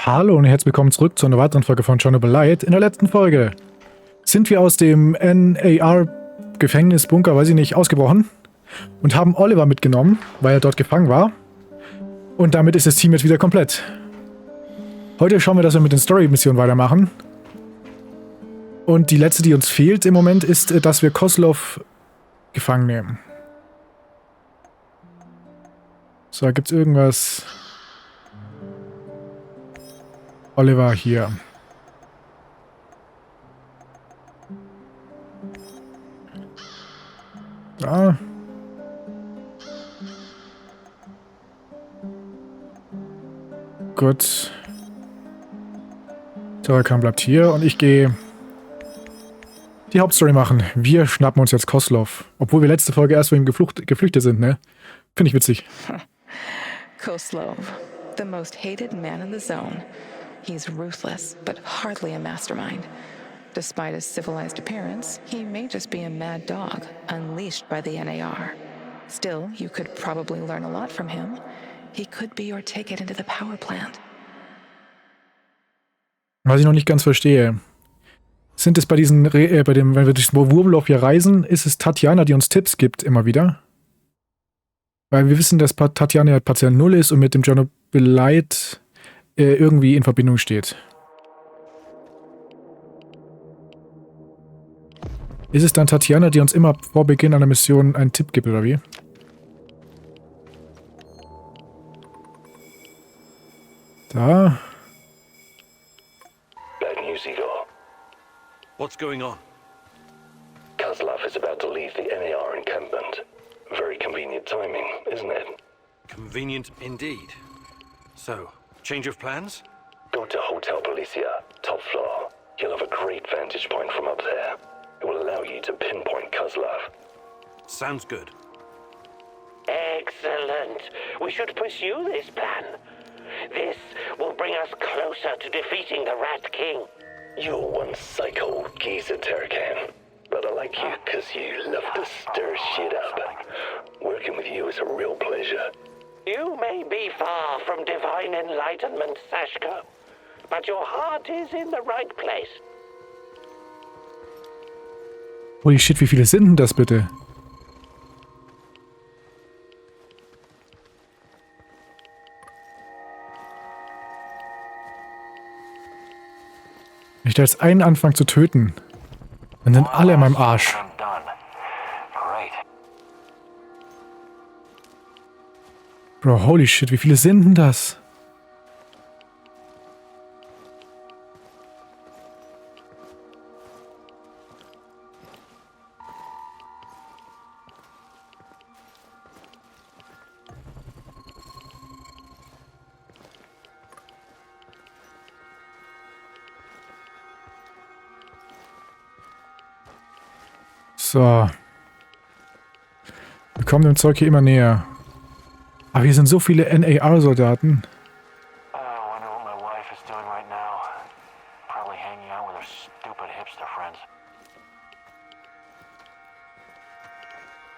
Hallo und herzlich willkommen zurück zu einer weiteren Folge von CHERNOBYLITE. In der letzten Folge sind wir aus dem NAR-Gefängnisbunker, weiß ich nicht, ausgebrochen und haben Oliver mitgenommen, weil er dort gefangen war. Und damit ist das Team jetzt wieder komplett. Heute schauen wir, dass wir mit den Story-Missionen weitermachen. Und die letzte, die uns fehlt im Moment, ist, dass wir Koslow gefangen nehmen. So, gibt's irgendwas... Oliver hier. Da. Gut. Terrakan bleibt hier und ich gehe die Hauptstory machen. Wir schnappen uns jetzt Koslow. Obwohl wir letzte Folge erst vor ihm geflüchtet sind, ne? Finde ich witzig. Koslow, the most hated man in the zone. He's ruthless, but hardly a mastermind. Despite his civilized appearance, he may just be a mad dog, unleashed by the NAR. Still, you could probably learn a lot from him. He could be your ticket into the power plant. Was ich noch nicht ganz verstehe. Sind es bei diesen, wenn wir durch das Wurmloch hier reisen, ist es Tatjana, die uns Tipps gibt, immer wieder? Weil wir wissen, dass Tatjana ja Patient 0 ist und mit dem CHERNOBYLITE irgendwie in Verbindung steht. Ist es dann Tatjana, die uns immer vor Beginn einer Mission einen Tipp gibt, oder wie? Da. Bad news, Igor. What's going on? Koslow is about to leave the NAR encampment. Very convenient timing, isn't it? Convenient indeed. So, change of plans? Go to Hotel Policia, top floor. You'll have a great vantage point from up there. It will allow you to pinpoint Koslow. Sounds good. Excellent. We should pursue this plan. This will bring us closer to defeating the Rat King. You're one psycho geezer, Terrakan. But I like you because you love to stir shit up. Working with you is a real pleasure. You may be far from divine enlightenment, Sashko, but your heart is in the right place. Holy shit, wie viele sind denn das bitte? Wenn ich da jetzt einen anfange zu töten, dann sind alle in meinem Arsch. Bro, holy shit, wie viele sind denn das? So. Wir kommen dem Zeug hier immer näher. Aber hier sind so viele NAR-Soldaten.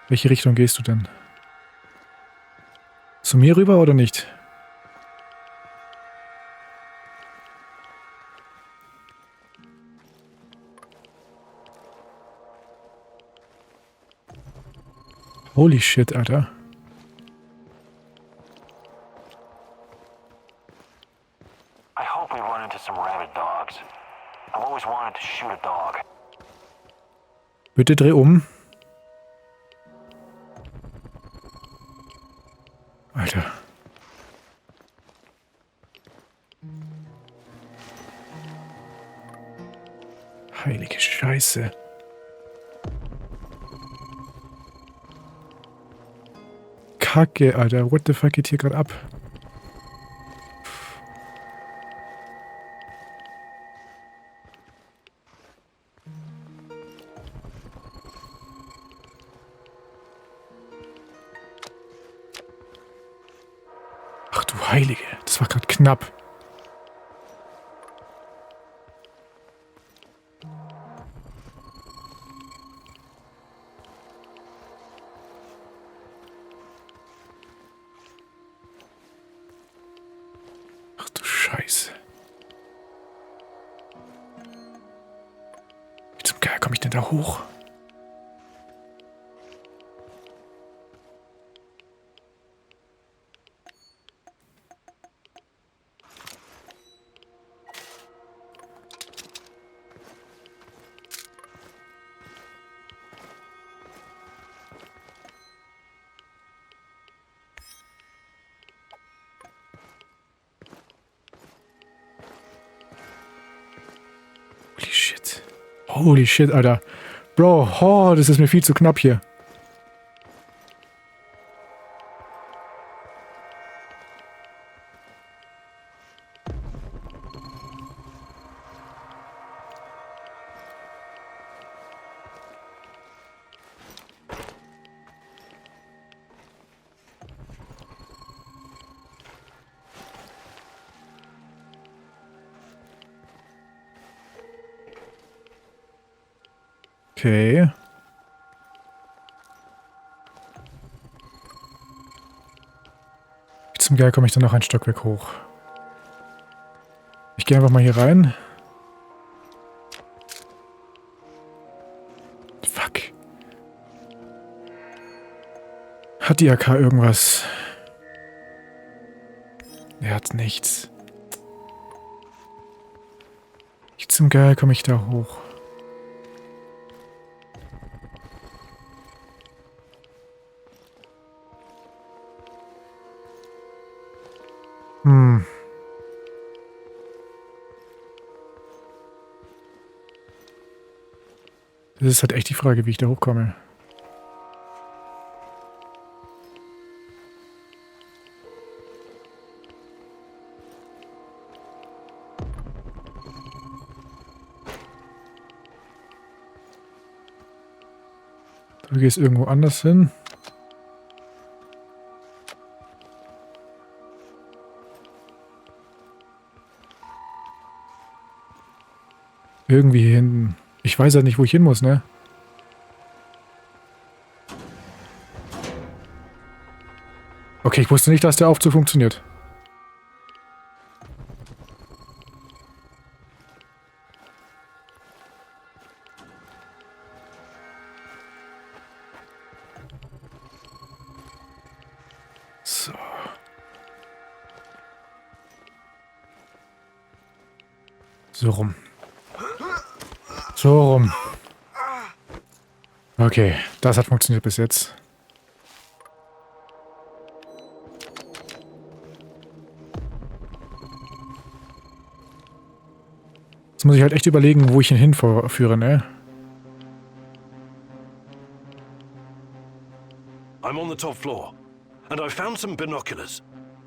Welche Richtung gehst du denn? Zu mir rüber oder nicht? Holy shit, Alter. I hope we run into some rabid dogs. I've always wanted to shoot a dog. Bitte dreh um. Alter. Heilige Scheiße. Kacke, Alter. What the fuck geht hier gerade ab? Ach du Heilige. Das war gerade knapp. Scheiße. komme ich denn da hoch? Holy shit. Holy shit, Alter. Bro, oh, das ist mir viel zu knapp hier. Okay. Wie zum Geil komme ich dann noch ein Stockwerk hoch? Ich gehe einfach mal hier rein. Fuck. Hat die AK irgendwas? Er hat nichts. Wie zum Geil komme ich da hoch? Das ist halt echt die Frage, wie ich da hochkomme. Du gehst irgendwo anders hin. Irgendwie hier hinten. Ich weiß ja nicht, wo ich hin muss, ne? Okay, ich wusste nicht, dass der Aufzug funktioniert. So. So rum. So rum. Okay, das hat funktioniert bis jetzt. Jetzt muss ich halt echt überlegen, wo ich ihn hinführe, ne? I'm on the top floor, and I found some binoculars.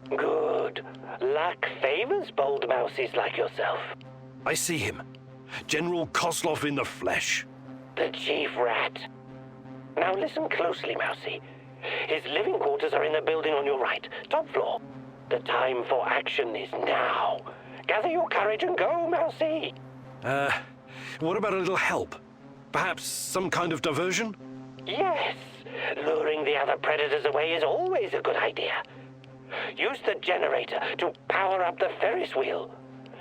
Good. Luck favors bold mouses like yourself. I see him. General Koslow in the flesh. The chief rat. Now listen closely, Mousy. His living quarters are in the building on your right, top floor. The time for action is now. Gather your courage and go, Mousy. What about a little help? Perhaps some kind of diversion? Yes. Luring the other predators away is always a good idea. Use the generator to power up the Ferris wheel.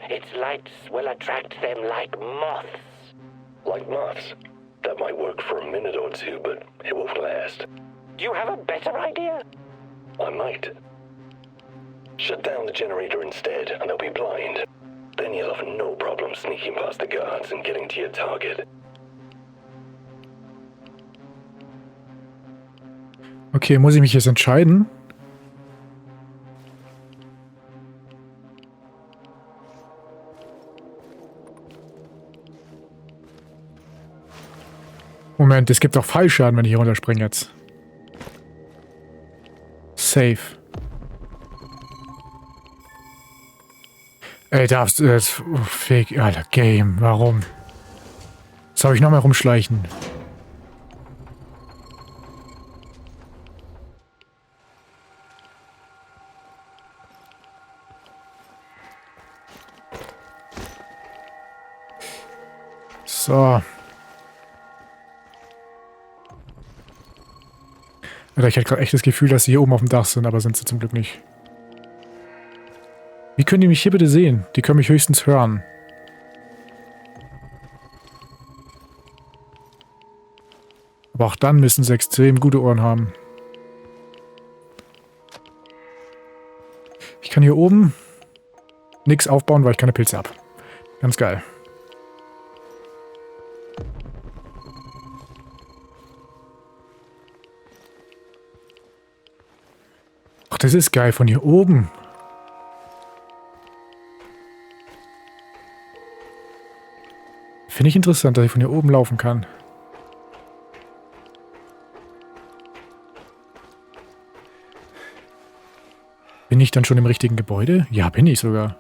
Its lights will attract them like moths. Like moths? That might work for a minute or two, but it won't last. Do you have a better idea? I might. Shut down the generator instead, and they'll be blind. Then you'll have no problem sneaking past the guards and getting to your target. Okay, muss ich mich jetzt entscheiden? Moment, es gibt auch Fallschaden, wenn ich hier runterspringe jetzt. Safe. Ey, darfst du jetzt... Oh, Fake, Alter, Game, warum? Soll ich nochmal rumschleichen? So. Alter, ich hatte gerade echt das Gefühl, dass sie hier oben auf dem Dach sind, aber sind sie zum Glück nicht. Wie können die mich hier bitte sehen? Die können mich höchstens hören. Aber auch dann müssen sie extrem gute Ohren haben. Ich kann hier oben nichts aufbauen, weil ich keine Pilze habe. Ganz geil. Ach, das ist geil von hier oben. Finde ich interessant, dass ich von hier oben laufen kann. Bin ich dann schon im richtigen Gebäude? Ja, bin ich sogar.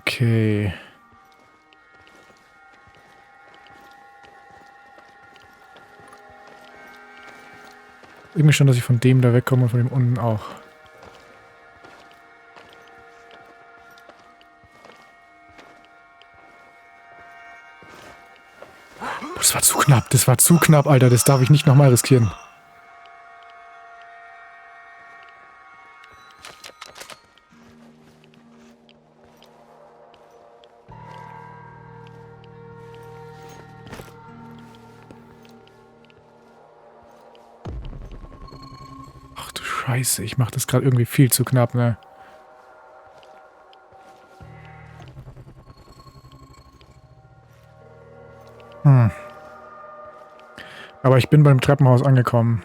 Okay. Irgendwie schon, dass ich von dem da wegkomme und von dem unten auch. Boah, das war zu knapp. Das war zu knapp, Alter. Das darf ich nicht nochmal riskieren. Ach du Scheiße, ich mache das gerade irgendwie viel zu knapp, ne? Aber ich bin beim Treppenhaus angekommen.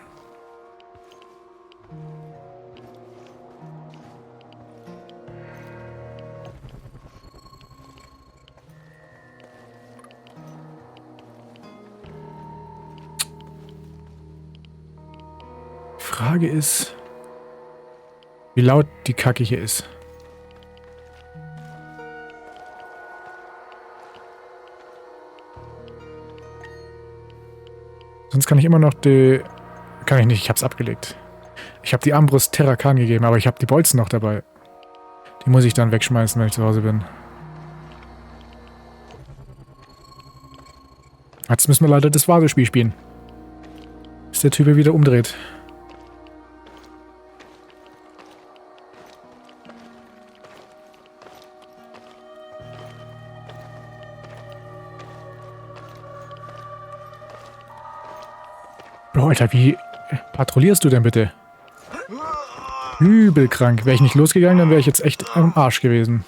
Die Frage ist, wie laut die Kacke hier ist. Sonst kann ich immer noch die... Kann ich nicht, ich hab's abgelegt. Ich habe die Armbrust Terrakan gegeben, aber ich habe die Bolzen noch dabei. Die muss ich dann wegschmeißen, wenn ich zu Hause bin. Jetzt müssen wir leider das Vasespiel spielen. Bis der Typ hier wieder umdreht. Bro, Alter, wie patrouillierst du denn bitte? Übel krank. Wäre ich nicht losgegangen, dann wäre ich jetzt echt am Arsch gewesen.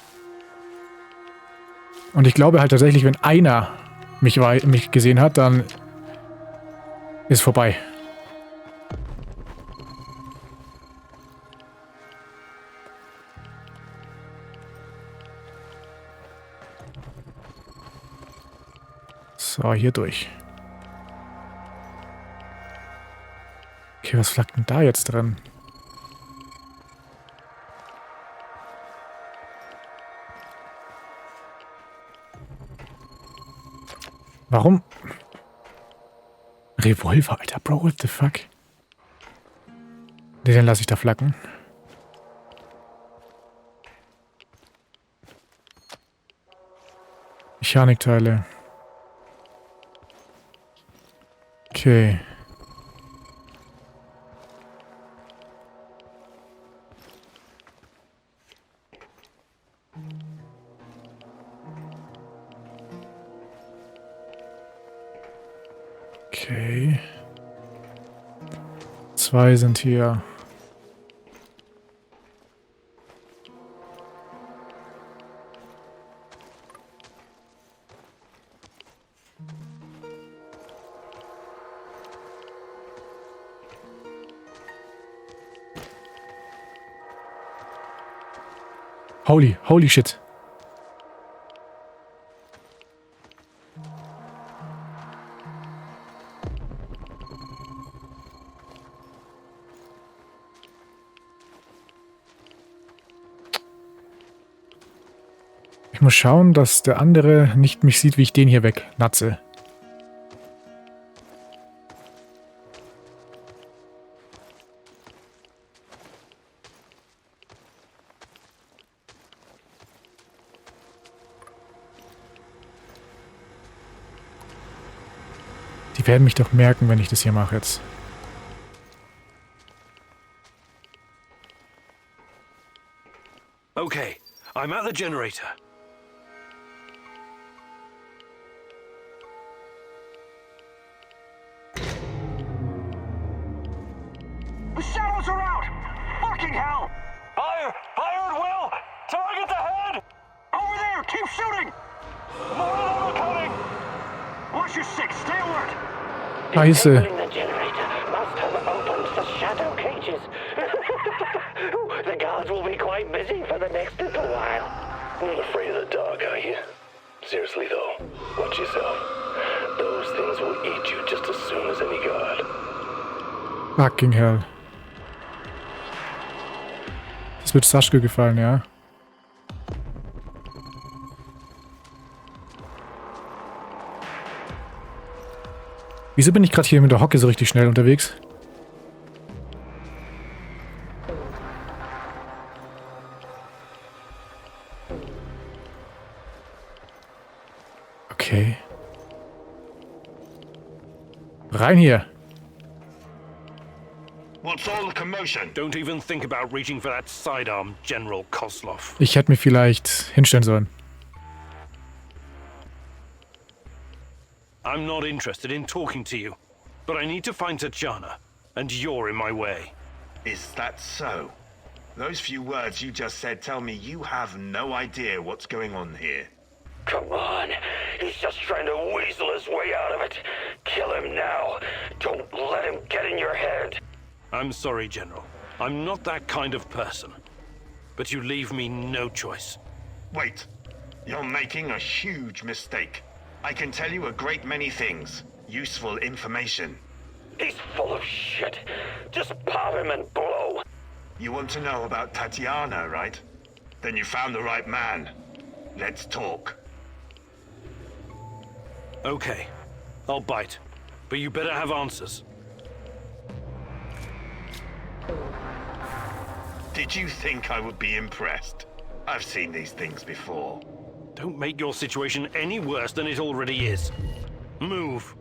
Und ich glaube halt tatsächlich, wenn einer mich gesehen hat, dann ist vorbei. So, hier durch. Okay, was flackt denn da jetzt drin? Warum? Revolver, Alter, Bro, what the fuck? Ne, den lasse ich da flacken. Mechanikteile. Okay. Okay. 2 sind hier. Holy shit. Ich muss schauen, dass der andere nicht mich sieht, wie ich den hier wegnatze. Die werden mich doch merken, wenn ich das hier mache jetzt. Okay, I'm at the generator. The shadows are out! Fucking hell! Fire! Fire at will! Target ahead! Over there! Keep shooting! More of them are coming! Watch your six! Stay alert! Scheiße. Disabling the generator must have opened the shadow cages. The guards will be quite busy for the next little while. Not afraid of the dark, are you? Seriously though, watch yourself. Those things will eat you just as soon as any guard. Fucking hell. Das wird Saschke gefallen, ja. Wieso bin ich gerade hier mit der Hocke so richtig schnell unterwegs? Okay. Rein hier. What's all the commotion? Don't even think about reaching for that sidearm, General Koslow. Ich hätte mir vielleicht hinstellen sollen. I'm not interested in talking to you, but I need to find Tatiana, and you're in my way. Is that so? Those few words you just said tell me you have no idea what's going on here. Come on. He's just trying to weasel his way out of it. Kill him now. Don't let him get in your head. I'm sorry, General. I'm not that kind of person. But you leave me no choice. Wait. You're making a huge mistake. I can tell you a great many things. Useful information. He's full of shit. Just pop him and blow. You want to know about Tatiana, right? Then you found the right man. Let's talk. Okay, I'll bite. But you better have answers. Did you think I would be impressed? I've seen these things before. Don't make your situation any worse than it already is. Move.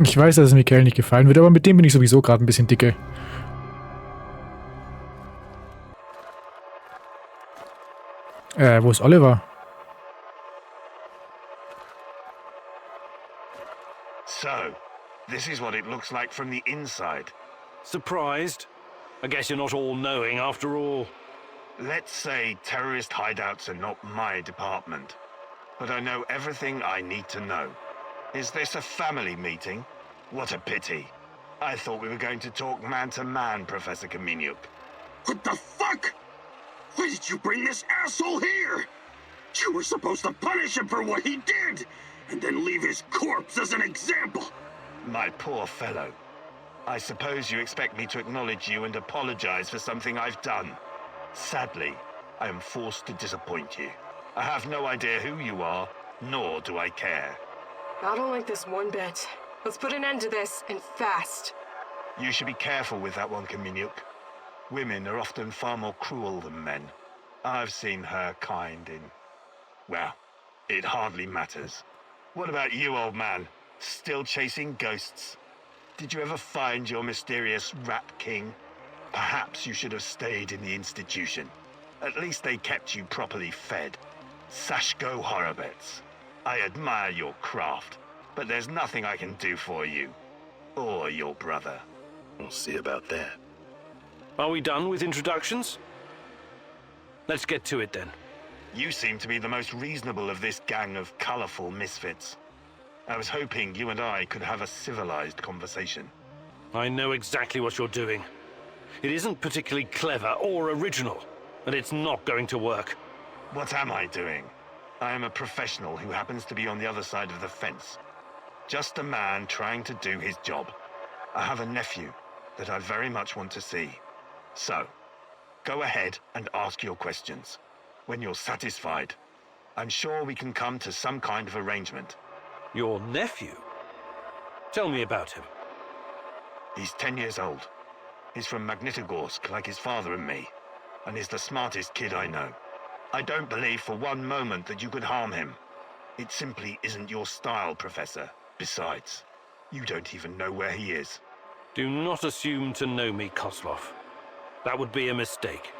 Ich weiß, dass es Michael nicht gefallen wird, aber mit dem bin ich sowieso gerade ein bisschen dicke. Wo ist Oliver? So, this is what it looks like from the inside. Surprised? I guess you're not all-knowing after all. Let's say terrorist hideouts are not my department, but I know everything I need to know. Is this a family meeting? What a pity. I thought we were going to talk man-to-man, Professor Kaminyuk. What the fuck? Why did you bring this asshole here? You were supposed to punish him for what he did, and then leave his corpse as an example. My poor fellow. I suppose you expect me to acknowledge you and apologize for something I've done. Sadly, I am forced to disappoint you. I have no idea who you are, nor do I care. I don't like this one bit. Let's put an end to this, and fast. You should be careful with that one, Kaminyuk. Women are often far more cruel than men. I've seen her kind in... well, it hardly matters. What about you, old man? Still chasing ghosts? Did you ever find your mysterious Rat King? Perhaps you should have stayed in the institution. At least they kept you properly fed. Sashko Horobets. I admire your craft, but there's nothing I can do for you. Or your brother. We'll see about that. Are we done with introductions? Let's get to it then. You seem to be the most reasonable of this gang of colorful misfits. I was hoping you and I could have a civilized conversation. I know exactly what you're doing. It isn't particularly clever or original, and it's not going to work. What am I doing? I am a professional who happens to be on the other side of the fence. Just a man trying to do his job. I have a nephew that I very much want to see. So, go ahead and ask your questions. When you're satisfied, I'm sure we can come to some kind of arrangement. Your nephew? Tell me about him. He's 10 years old. He's from Magnitogorsk, like his father and me, and he's the smartest kid I know. I don't believe for one moment that you could harm him. It simply isn't your style, Professor. Besides, you don't even know where he is. Do not assume to know me, Koslow. That would be a mistake.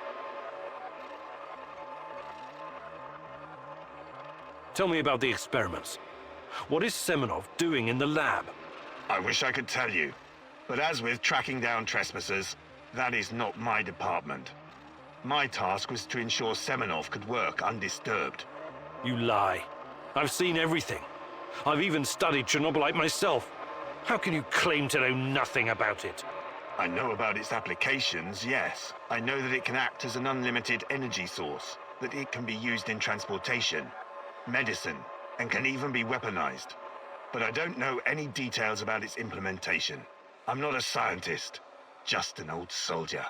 Tell me about the experiments. What is Semenov doing in the lab? I wish I could tell you. But as with tracking down trespassers, that is not my department. My task was to ensure Semenov could work undisturbed. You lie. I've seen everything. I've even studied Chernobylite myself. How can you claim to know nothing about it? I know about its applications, yes. I know that it can act as an unlimited energy source, that it can be used in transportation, medicine, and can even be weaponized. But I don't know any details about its implementation. I'm not a scientist, just an old soldier.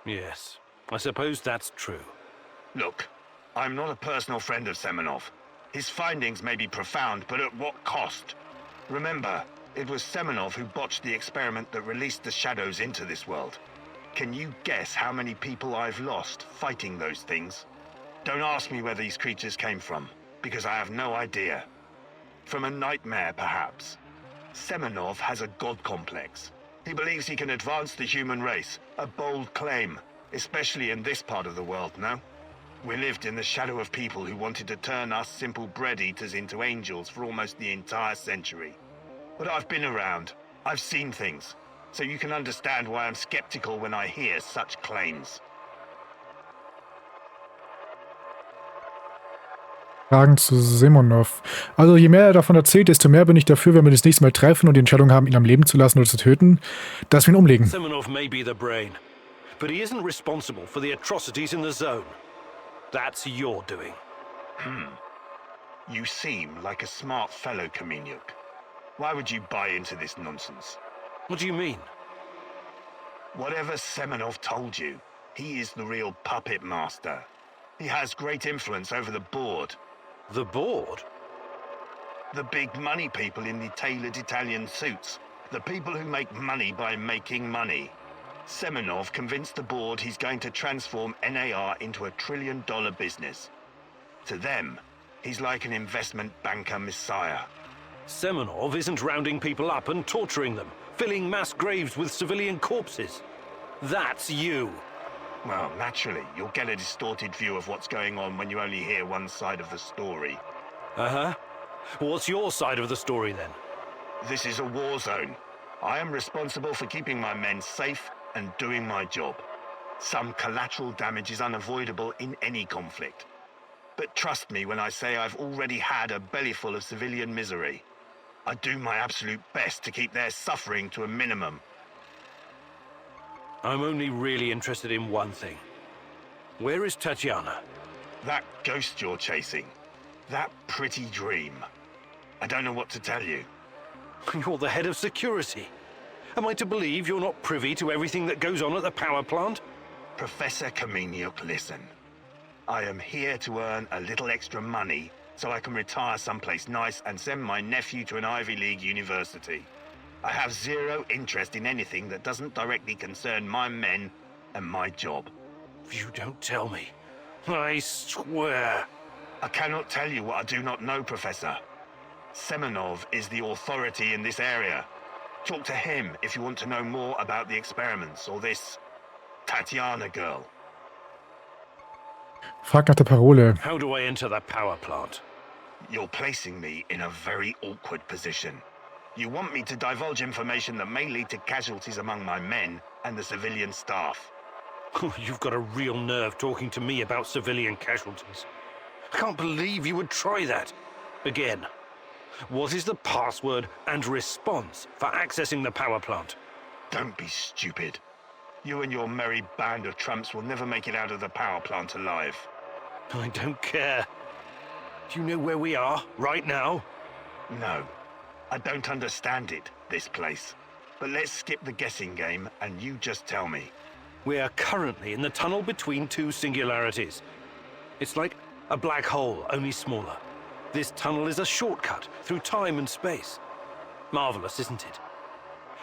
Yes, I suppose that's true. Look, I'm not a personal friend of Semenov. His findings may be profound, but at what cost? Remember, it was Semenov who botched the experiment that released the shadows into this world. Can you guess how many people I've lost fighting those things? Don't ask me where these creatures came from, because I have no idea. From a nightmare, perhaps. Semenov has a god complex. He believes he can advance the human race, a bold claim, especially in this part of the world, no? We lived in the shadow of people who wanted to turn us simple bread eaters into angels for almost the entire century. But I've been around. I've seen things. So you can understand why I'm skeptical when I hear such claims. Fragen zu Semenov. Also je mehr er davon erzählt, desto mehr bin ich dafür, wenn wir das nächste Mal treffen und die Entscheidung haben, ihn am Leben zu lassen oder zu töten, dass wir ihn umlegen. Semenov may be the brain, but he isn't responsible for the atrocities in the zone. That's your doing. You seem like a smart fellow, Kamieniuk. Why would you buy into this nonsense? What do you mean? Whatever Semenov told you, he is the real puppet master. He has great influence over the board. The board? The big money people in the tailored Italian suits. The people who make money by making money. Semenov convinced the board he's going to transform NAR into a $1 trillion business. To them, he's like an investment banker messiah. Semenov isn't rounding people up and torturing them, filling mass graves with civilian corpses. That's you. Well, naturally, you'll get a distorted view of what's going on when you only hear one side of the story. Uh-huh. What's your side of the story, then? This is a war zone. I am responsible for keeping my men safe and doing my job. Some collateral damage is unavoidable in any conflict. But trust me when I say I've already had a bellyful of civilian misery. I do my absolute best to keep their suffering to a minimum. I'm only really interested in one thing. Where is Tatiana? That ghost you're chasing. That pretty dream. I don't know what to tell you. You're the head of security. Am I to believe you're not privy to everything that goes on at the power plant? Professor Kamieniuk, listen. I am here to earn a little extra money so I can retire someplace nice and send my nephew to an Ivy League university. I have zero interest in anything that doesn't directly concern my men and my job. You don't tell me. I swear. I cannot tell you what I do not know, Professor. Semenov is the authority in this area. Talk to him if you want to know more about the experiments or this Tatiana girl. Frag nach der Parole. How do I enter the power plant? You're placing me in a very awkward position. You want me to divulge information that may lead to casualties among my men and the civilian staff. You've got a real nerve talking to me about civilian casualties. I can't believe you would try that. Again, what is the password and response for accessing the power plant? Don't be stupid. You and your merry band of trumps will never make it out of the power plant alive. I don't care. Do you know where we are right now? No. I don't understand it, this place. But let's skip the guessing game and you just tell me. We are currently in the tunnel between two singularities. It's like a black hole, only smaller. This tunnel is a shortcut through time and space. Marvelous, isn't it?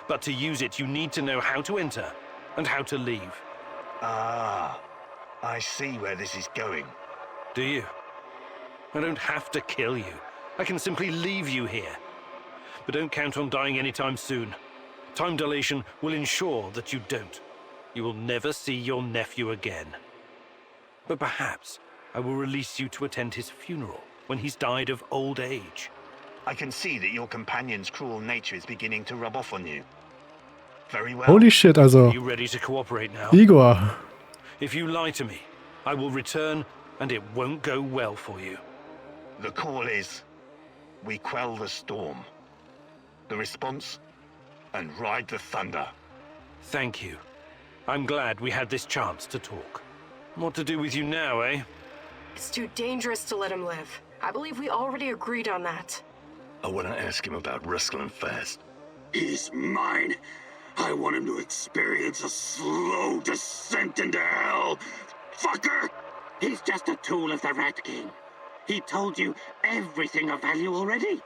But to use it, you need to know how to enter and how to leave. Ah, I see where this is going. Do you? I don't have to kill you. I can simply leave you here. But don't count on dying anytime soon. Time dilation will ensure that you don't. You will never see your nephew again. But perhaps I will release you to attend his funeral when he's died of old age. I can see that your companion's cruel nature is beginning to rub off on you. Very well. Holy shit, also. Are you ready to cooperate now? Igor. If you lie to me, I will return and it won't go well for you. The call is, we quell the storm. The response, and ride the thunder. Thank you. I'm glad we had this chance to talk. What to do with you now, eh? It's too dangerous to let him live. I believe we already agreed on that. I want to ask him about wrestling fast. He's mine. I want him to experience a slow descent into hell. Fucker! He's just a tool of the Rat King. He told you everything of value already.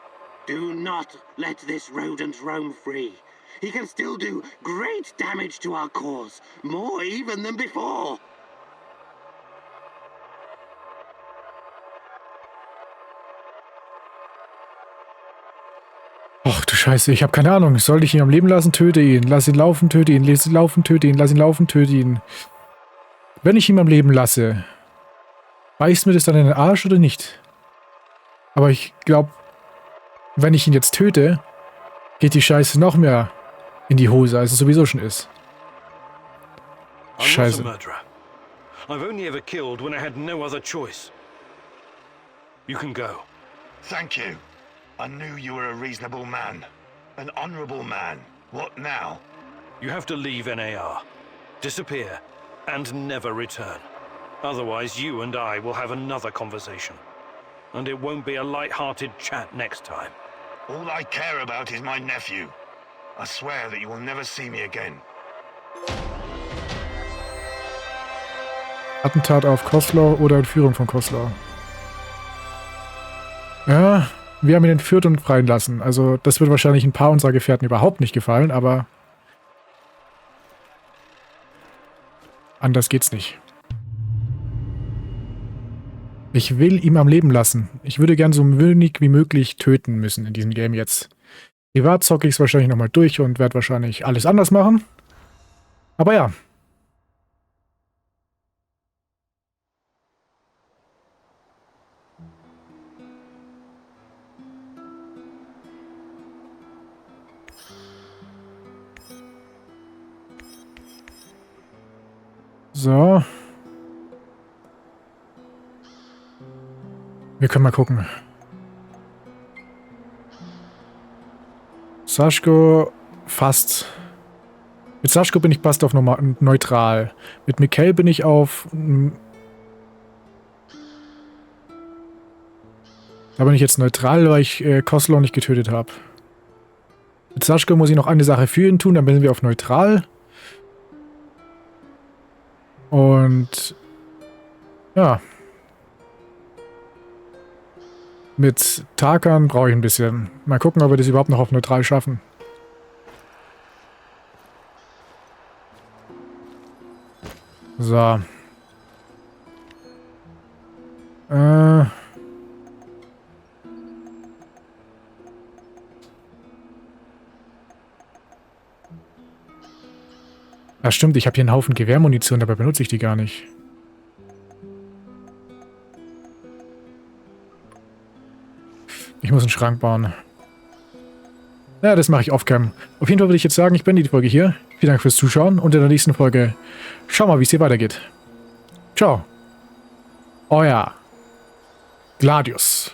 Do not let this rodent roam free. He can still do great damage to our cause, more even than before. Ach du Scheiße, ich habe keine Ahnung. Soll ich ihn am Leben lassen? Töte ihn. Lass ihn laufen, töte ihn. Lass ihn laufen, töte ihn. Lass ihn laufen, töte ihn. Wenn ich ihn am Leben lasse, beißt mir das dann in den Arsch oder nicht? Aber ich glaube, wenn ich ihn jetzt töte, geht die Scheiße noch mehr in die Hose, als es sowieso schon ist. Scheiße. I'm not a murderer. I've only ever killed when I had no other choice. You can go. Thank you. I knew you were a reasonable man. An honorable man. What now? You have to leave NAR. Disappear. And never return. Otherwise, you and I will have another conversation. And it won't be a light-hearted chat next time. All I care about is my nephew. I swear that you will never see me again. Attentat auf Koslow oder Entführung von Koslow. Ja, wir haben ihn entführt und freien lassen. Also das wird wahrscheinlich ein paar unserer Gefährten überhaupt nicht gefallen, aber anders geht's nicht. Ich will ihn am Leben lassen. Ich würde gern so wenig wie möglich töten müssen in diesem Game jetzt. Privat zocke ich es wahrscheinlich nochmal durch und werde wahrscheinlich alles anders machen. Aber ja. So. Wir können mal gucken. Saschko fast. Mit Saschko bin ich fast auf neutral. Mit Mikkel bin ich auf... Da bin ich jetzt neutral, weil ich Koslow nicht getötet habe. Mit Saschko muss ich noch eine Sache für ihn tun, dann sind wir auf neutral. Und... ja. Mit Tarkan brauche ich ein bisschen. Mal gucken, ob wir das überhaupt noch auf neutral schaffen. So. Ja, stimmt, ich habe hier einen Haufen Gewehrmunition, dabei benutze ich die gar nicht. Ich muss einen Schrank bauen. Ja, das mache ich off-cam. Auf jeden Fall würde ich jetzt sagen, ich beende die Folge hier. Vielen Dank fürs Zuschauen und in der nächsten Folge schauen wir mal, wie es hier weitergeht. Ciao. Euer Gladius.